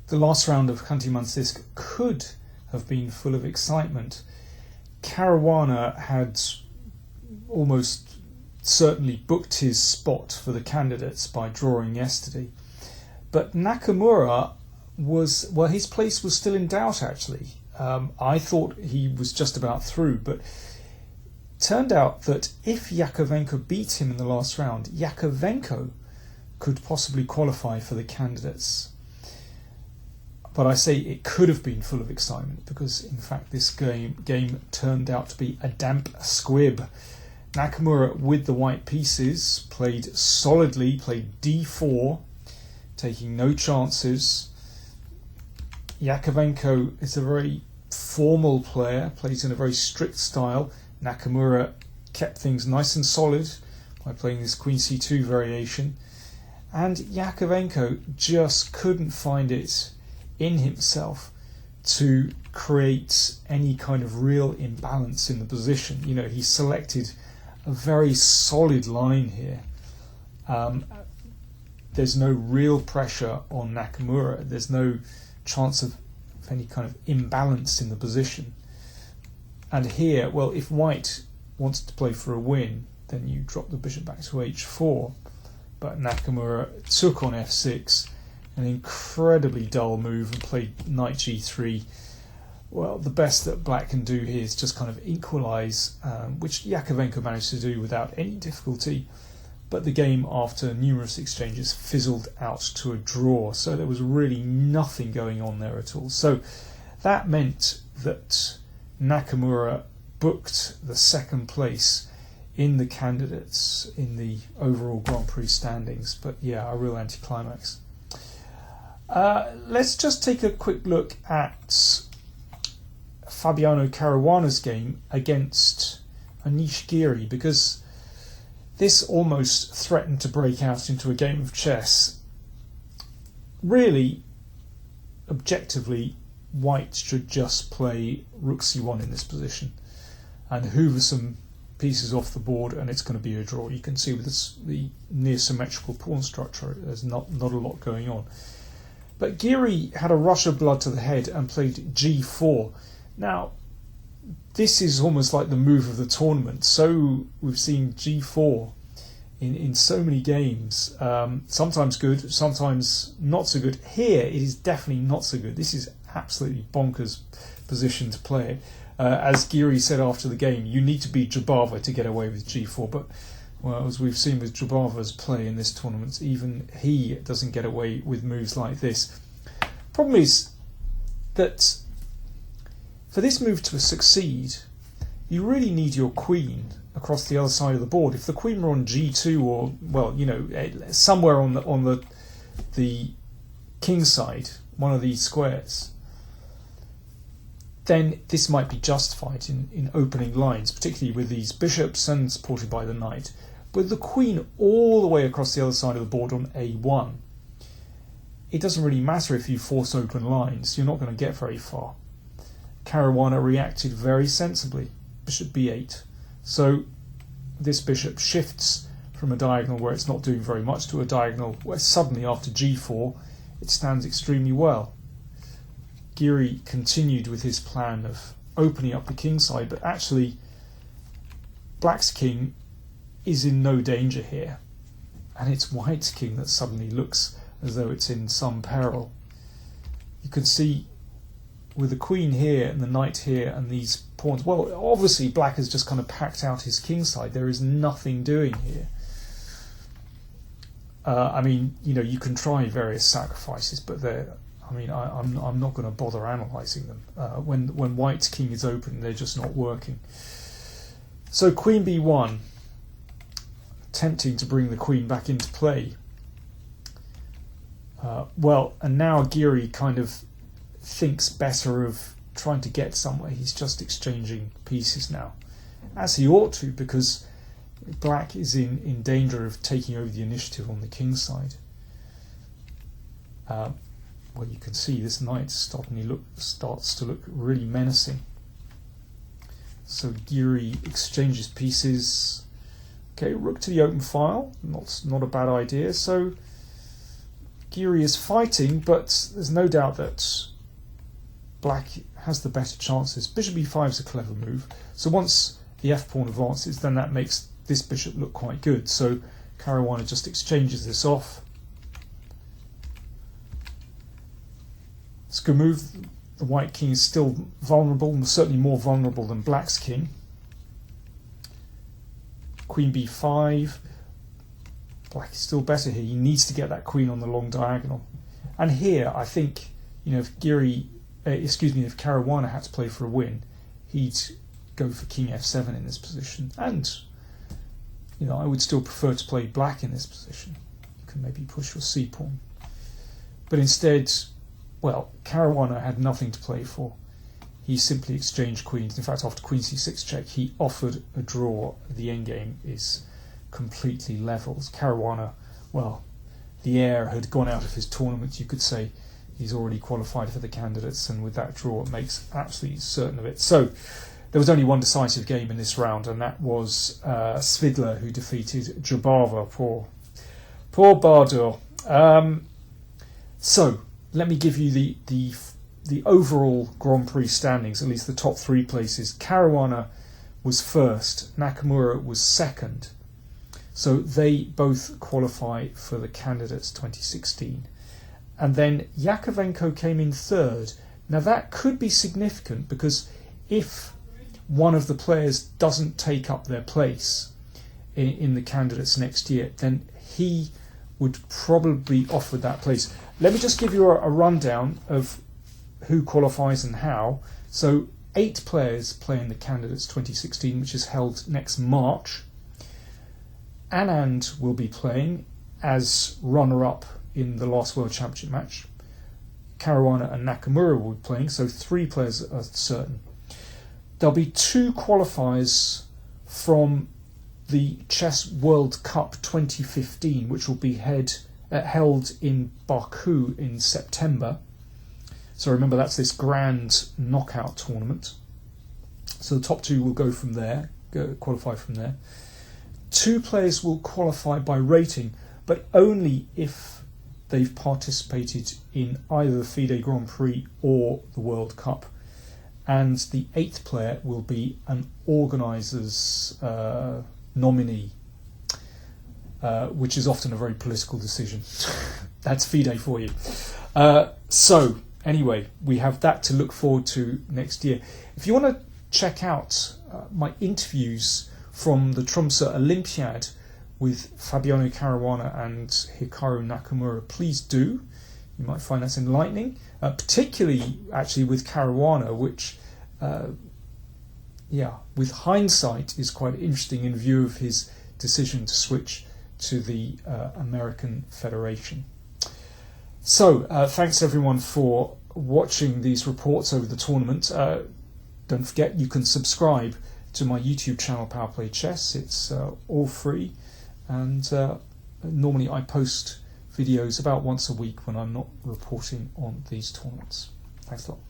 the last round of Khanty-Mansiysk could have been full of excitement. Caruana had almost certainly booked his spot for the candidates by drawing yesterday. But Nakamura was, well, his place was still in doubt actually. I thought he was just about through, but turned out that if Jakovenko beat him in the last round, Jakovenko could possibly qualify for the candidates. But I say it could have been full of excitement because, in fact, this game turned out to be a damp squib. Nakamura, with the white pieces, played solidly, played d4, taking no chances. Jakovenko is a very formal player, plays in a very strict style. Nakamura kept things nice and solid by playing this Queen c2 variation. And Jakovenko just couldn't find it in himself to create any kind of real imbalance in the position. You know, he selected a very solid line here. There's no real pressure on Nakamura. There's no chance of any kind of imbalance in the position. And here, well, if white wants to play for a win, then you drop the bishop back to h4. But Nakamura took on f6, an incredibly dull move, and played knight g3. Well, the best that black can do here is just kind of equalise, which Jakovenko managed to do without any difficulty. But the game, after numerous exchanges, fizzled out to a draw. So there was really nothing going on there at all. So that meant that Nakamura booked the second place in the candidates in the overall Grand Prix standings. But yeah, a real anticlimax. Let's just take a quick look at Fabiano Caruana's game against Giri, because this almost threatened to break out into a game of chess. Really, objectively, white should just play rook c1 in this position and hoover some pieces off the board, and it's going to be a draw. You can see with this, the near symmetrical pawn structure, there's not a lot going on. But Giri had a rush of blood to the head and played g4. Now, this is almost like the move of the tournament. So we've seen g4 in so many games. Sometimes good, sometimes not so good. Here, it is definitely not so good. This is absolutely bonkers position to play it. As Giri said after the game, you need to beat Jabava to get away with g4. But, well, as we've seen with Jabava's play in this tournament, even he doesn't get away with moves like this. Problem is that for this move to succeed, you really need your queen across the other side of the board. If the queen were on g2 or, well, you know, somewhere on the king side, one of these squares, then this might be justified in opening lines, particularly with these bishops and supported by the knight. With the queen all the way across the other side of the board on a1, it doesn't really matter if you force open lines. You're not going to get very far. Caruana reacted very sensibly. Bishop b8. So this bishop shifts from a diagonal where it's not doing very much to a diagonal where suddenly after g4 it stands extremely well. Giri continued with his plan of opening up the king side, but actually black's king is in no danger here, and it's white's king that suddenly looks as though it's in some peril. You can see with the queen here and the knight here and these pawns, well, obviously black has just kind of packed out his king side. There is nothing doing here. I mean, you know, you can try various sacrifices, but I'm not going to bother analysing them. When white's king is open, they're just not working. So queen b1, attempting to bring the queen back into play. And now Giri kind of thinks better of trying to get somewhere. He's just exchanging pieces now, as he ought to, because black is in danger of taking over the initiative on the king side. Well, you can see this knight starts to look really menacing. So Giri exchanges pieces. Okay, rook to the open file, not a bad idea. So Giri is fighting, but there's no doubt that black has the better chances. Bishop e5 is a clever move. So once the f-pawn advances, then that makes this bishop look quite good. So Caruana just exchanges this off. It's a good move. The white king is still vulnerable, and certainly more vulnerable than black's king. Queen b5. Black is still better here. He needs to get that queen on the long diagonal. And here, I think, if if Caruana had to play for a win, he'd go for king f7 in this position. And, I would still prefer to play black in this position. You can maybe push your c-pawn. But instead, well, Caruana had nothing to play for. He simply exchanged queens. In fact, after queen c6 check, he offered a draw. The endgame is completely level. Caruana, well, the air had gone out of his tournament. You could say he's already qualified for the candidates, and with that draw, it makes absolutely certain of it. So there was only one decisive game in this round, and that was Svidler, who defeated Jabava. Poor Bardur. So let me give you the overall Grand Prix standings, at least the top three places. Caruana was first, Nakamura was second. So they both qualify for the candidates 2016. And then Jakovenko came in third. Now that could be significant, because if one of the players doesn't take up their place in the candidates next year, then he would probably be offered that place. Let me just give you a rundown of who qualifies and how. So 8 players play in the candidates 2016, which is held next March. Anand will be playing as runner-up in the last World Championship match. Caruana and Nakamura will be playing, so 3 players are certain. There'll be 2 qualifiers from the Chess World Cup 2015, which will be held in Baku in September. So remember, that's this grand knockout tournament. So the top 2 will go from there, qualify from there. 2 players will qualify by rating, but only if they've participated in either the FIDE Grand Prix or the World Cup. And the 8th player will be an organiser's nominee, which is often a very political decision. That's FIDE for you. So anyway, we have that to look forward to next year. If you want to check out my interviews from the Tromsø Olympiad with Fabiano Caruana and Hikaru Nakamura, please do. You might find that enlightening, particularly actually with Caruana, which, with hindsight, is quite interesting in view of his decision to switch to the American Federation. So, thanks everyone for watching these reports over the tournament. Don't forget, you can subscribe to my YouTube channel, Power Play Chess. It's all free, and normally I post videos about once a week when I'm not reporting on these tournaments. Thanks a lot.